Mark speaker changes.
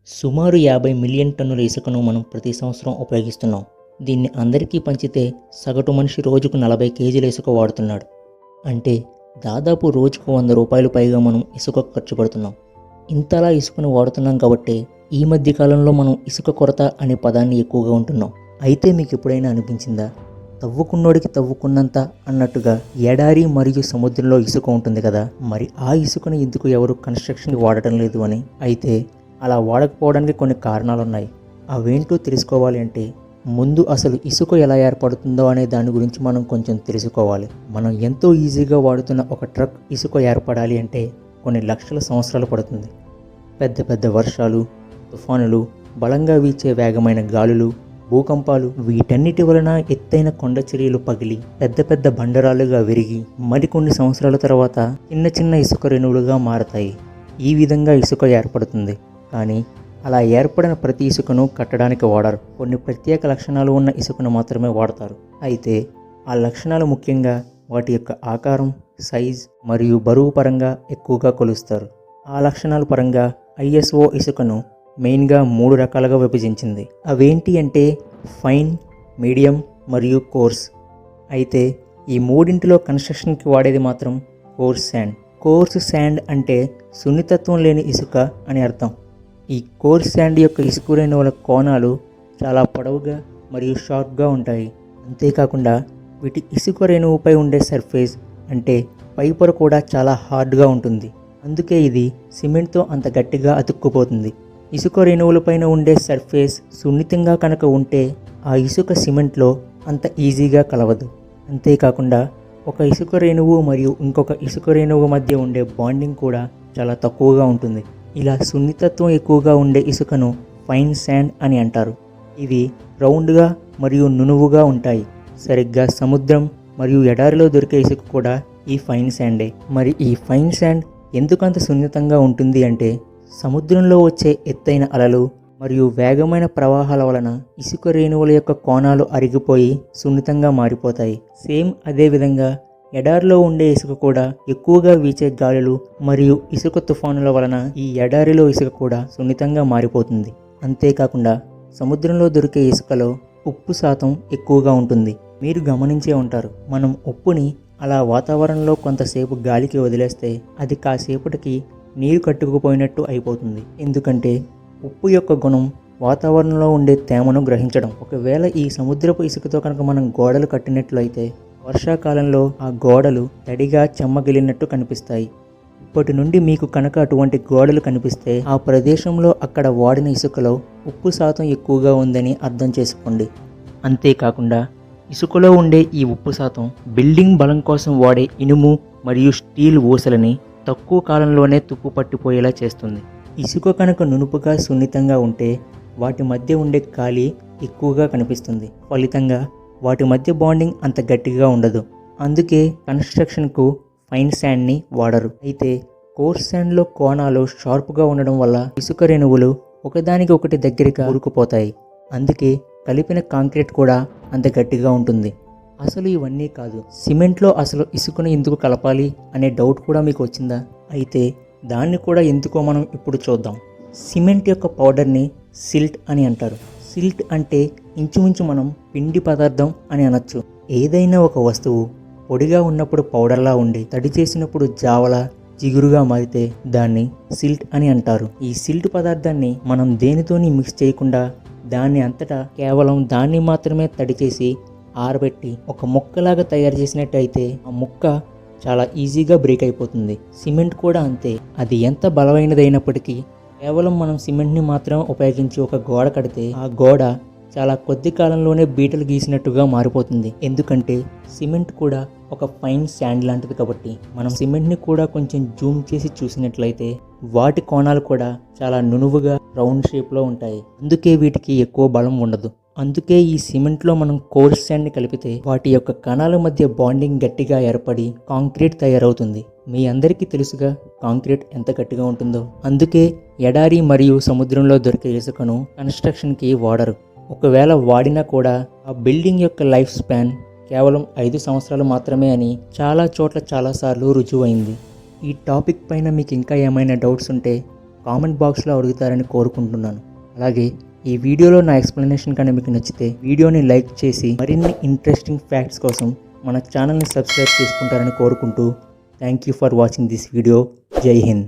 Speaker 1: సుమారు 50 మిలియన్ టన్నుల ఇసుకను మనం ప్రతి సంవత్సరం ఉపయోగిస్తున్నాం. దీన్ని అందరికీ పంచితే సగటు మనిషి రోజుకు 40 కేజీల ఇసుక వాడుతున్నాడు. అంటే దాదాపు రోజుకు 100 రూపాయలు పైగా మనం ఇసుక ఖర్చు పెడుతున్నాం. ఇంతలా ఇసుకను వాడుతున్నాం కాబట్టి ఈ మధ్య కాలంలో మనం ఇసుక కొరత అనే పదాన్ని ఎక్కువగా ఉంటున్నాం. అయితే మీకు ఎప్పుడైనా అనిపించిందా, తవ్వుకున్నోడికి తవ్వుకున్నంత అన్నట్టుగా ఎడారి మరియు సముద్రంలో ఇసుక ఉంటుంది కదా, మరి ఆ ఇసుకను ఎందుకు ఎవరు కన్స్ట్రక్షన్కి వాడటం లేదు అని? అయితే అలా వాడకపోవడానికి కొన్ని కారణాలున్నాయి. అవేంటో తెలుసుకోవాలి అంటే ముందు అసలు ఇసుక ఎలా ఏర్పడుతుందో అనే దాని గురించి మనం కొంచెం తెలుసుకోవాలి. మనం ఎంతో ఈజీగా వాడుతున్న ఒక ట్రక్ ఇసుక ఏర్పడాలి అంటే కొన్ని లక్షల సంవత్సరాలు పడుతుంది. పెద్ద పెద్ద వర్షాలు, తుఫానులు, బలంగా వీచే వేగమైన గాలులు, భూకంపాలు, వీటన్నిటి వలన ఎత్తైన కొండ చర్యలు పగిలి పెద్ద పెద్ద బండరాలుగా విరిగి మరికొన్ని సంవత్సరాల తర్వాత చిన్న చిన్న ఇసుక రేణువులుగా మారతాయి. ఈ విధంగా ఇసుక ఏర్పడుతుంది. కానీ అలా ఏర్పడిన ప్రతి ఇసుకను కట్టడానికి వాడరు. కొన్ని ప్రత్యేక లక్షణాలు ఉన్న ఇసుకను మాత్రమే వాడతారు. అయితే ఆ లక్షణాలు ముఖ్యంగా వాటి యొక్క ఆకారం, సైజ్ మరియు బరువు పరంగా ఎక్కువగా కొలుస్తారు. ఆ లక్షణాల పరంగా ISO ఇసుకను మెయిన్గా 3 రకాలుగా విభజించింది. అవేంటి అంటే ఫైన్, మీడియం మరియు కోర్స్. అయితే ఈ మూడింటిలో కన్స్ట్రక్షన్కి వాడేది మాత్రం కోర్స్ శాండ్. కోర్స్ శాండ్ అంటే సున్నితత్వం లేని ఇసుక అని అర్థం. ఈ కోర్స్ శాండ్ యొక్క ఇసుక రేణువుల కోణాలు చాలా పొడవుగా మరియు షార్ప్గా ఉంటాయి. అంతేకాకుండా వీటి ఇసుక రేణువుపై ఉండే సర్ఫేస్ అంటే పైపొర కూడా చాలా హార్డ్గా ఉంటుంది. అందుకే ఇది సిమెంట్తో అంత గట్టిగా అతుక్కుపోతుంది. ఇసుక రేణువులపైన ఉండే సర్ఫేస్ సున్నితంగా కనుక ఉంటే ఆ ఇసుక సిమెంట్లో అంత ఈజీగా కలవదు. అంతేకాకుండా ఒక ఇసుక రేణువు మరియు ఇంకొక ఇసుక రేణువు మధ్య ఉండే బాండింగ్ కూడా చాలా తక్కువగా ఉంటుంది. ఇలా సున్నితత్వం ఎక్కువగా ఉండే ఇసుకను ఫైన్ శాండ్ అని అంటారు. ఇవి రౌండ్గా మరియు నునువుగా ఉంటాయి. సరిగ్గా సముద్రం మరియు ఎడారిలో దొరికే ఇసుక కూడా ఈ ఫైన్ శాండే. మరి ఈ ఫైన్ శాండ్ ఎందుకంత సున్నితంగా ఉంటుంది అంటే సముద్రంలో వచ్చే ఎత్తైన అలలు మరియు వేగమైన ప్రవాహాల వలన ఇసుక రేణువుల యొక్క కోణాలు అరిగిపోయి సున్నితంగా మారిపోతాయి. సేమ్ అదేవిధంగా ఎడారిలో ఉండే ఇసుక కూడా ఎక్కువగా వీచే గాలులు మరియు ఇసుక తుఫానుల వలన ఈ ఎడారిలో ఇసుక కూడా సున్నితంగా మారిపోతుంది. అంతేకాకుండా సముద్రంలో దొరికే ఇసుకలో ఉప్పు శాతం ఎక్కువగా ఉంటుంది. మీరు గమనించే ఉంటారు, మనం ఉప్పుని అలా వాతావరణంలో కొంతసేపు గాలికి వదిలేస్తే అది కాసేపటికి నీరు కట్టుకుపోయినట్టు అయిపోతుంది. ఎందుకంటే ఉప్పు యొక్క గుణం వాతావరణంలో ఉండే తేమను గ్రహించడం. ఒకవేళ ఈ సముద్రపు ఇసుకతో కనుక మనం గోడలు కట్టినట్లయితే వర్షాకాలంలో ఆ గోడలు తడిగా చెమ్మగిలినట్టు కనిపిస్తాయి. ఇప్పటి నుండి మీకు కనుక అటువంటి గోడలు కనిపిస్తే ఆ ప్రదేశంలో అక్కడ వాడిన ఇసుకలో ఉప్పు శాతం ఎక్కువగా ఉందని అర్థం చేసుకోండి. అంతేకాకుండా ఇసుకలో ఉండే ఈ ఉప్పు శాతం బిల్డింగ్ బలం కోసం వాడే ఇనుము మరియు స్టీల్ ఊసలని తక్కువ కాలంలోనే తుప్పు పట్టిపోయేలా చేస్తుంది. ఇసుక కనుక నునుపుగా సున్నితంగా ఉంటే వాటి మధ్య ఉండే ఖాళీ ఎక్కువగా కనిపిస్తుంది. ఫలితంగా వాటి మధ్య బాండింగ్ అంత గట్టిగా ఉండదు. అందుకే కన్స్ట్రక్షన్కు ఫైన్ శాండ్ని వాడరు. అయితే కోర్స్ శాండ్లో కోణాలు షార్ప్గా ఉండడం వల్ల ఇసుక రేణువులు ఒకదానికి ఒకటి దగ్గరగా ఉరుకుపోతాయి. అందుకే కలిపిన కాంక్రీట్ కూడా అంత గట్టిగా ఉంటుంది. అసలు ఇవన్నీ కాదు, సిమెంట్లో అసలు ఇసుకను ఎందుకు కలపాలి అనే డౌట్ కూడా మీకు వచ్చిందా? అయితే దాన్ని కూడా ఎందుకో మనం ఇప్పుడు చూద్దాం. సిమెంట్ యొక్క పౌడర్ని సిల్ట్ అని అంటారు. సిల్ట్ అంటే ఇంచుమించు మనం పిండి పదార్థం అని అనొచ్చు. ఏదైనా ఒక వస్తువు పొడిగా ఉన్నప్పుడు పౌడర్లా ఉండి తడి చేసినప్పుడు జావలా జిగురుగా మారితే దాన్ని సిల్ట్ అని అంటారు. ఈ సిల్ట్ పదార్థాన్ని మనం దేనితోని మిక్స్ చేయకుండా దాన్ని అంతటా కేవలం దాన్ని మాత్రమే తడి చేసి ఆరబెట్టి ఒక ముక్కలాగా తయారు చేసినట్టయితే ఆ ముక్క చాలా ఈజీగా బ్రేక్ అయిపోతుంది. సిమెంట్ కూడా అంతే. అది ఎంత బలమైనదైనప్పటికీ కేవలం మనం సిమెంట్ని మాత్రం ఉపయోగించి ఒక గోడ కడితే ఆ గోడ చాలా కొద్ది కాలంలోనే బీటలు గీసినట్టుగా మారిపోతుంది. ఎందుకంటే సిమెంట్ కూడా ఒక ఫైన్ శాండ్ లాంటిది కాబట్టి. మనం సిమెంట్ని కూడా కొంచెం జూమ్ చేసి చూసినట్లయితే వాటి కోణాలు కూడా చాలా నునువుగా రౌండ్ షేప్లో ఉంటాయి. అందుకే వీటికి ఎక్కువ బలం ఉండదు. అందుకే ఈ సిమెంట్లో మనం కోర్స్ శాండ్ని కలిపితే వాటి యొక్క కణాల మధ్య బాండింగ్ గట్టిగా ఏర్పడి కాంక్రీట్ తయారవుతుంది. మీ అందరికీ తెలుసుగా కాంక్రీట్ ఎంత గట్టిగా ఉంటుందో. అందుకే ఎడారి మరియు సముద్రంలో దొరికే ఇసుకను కన్స్ట్రక్షన్కి వాడరు. ఒకవేళ వాడినా కూడా ఆ బిల్డింగ్ యొక్క లైఫ్ స్పాన్ కేవలం 5 సంవత్సరాలు మాత్రమే అని చాలా చోట్ల చాలాసార్లు రుజువైంది. ఈ టాపిక్ పైన మీకు ఇంకా ఏమైనా డౌట్స్ ఉంటే కామెంట్ బాక్స్లో అడుగుతారని కోరుకుంటున్నాను. అలాగే ఈ వీడియోలో నా ఎక్స్ప్లెనేషన్ కానీ మీకు నచ్చితే వీడియోని లైక్ చేసి మరిన్ని ఇంట్రెస్టింగ్ ఫ్యాక్ట్స్ కోసం మన ఛానల్ని సబ్స్క్రైబ్ చేసుకుంటారని కోరుకుంటూ thank you for watching this video. జై హింద్.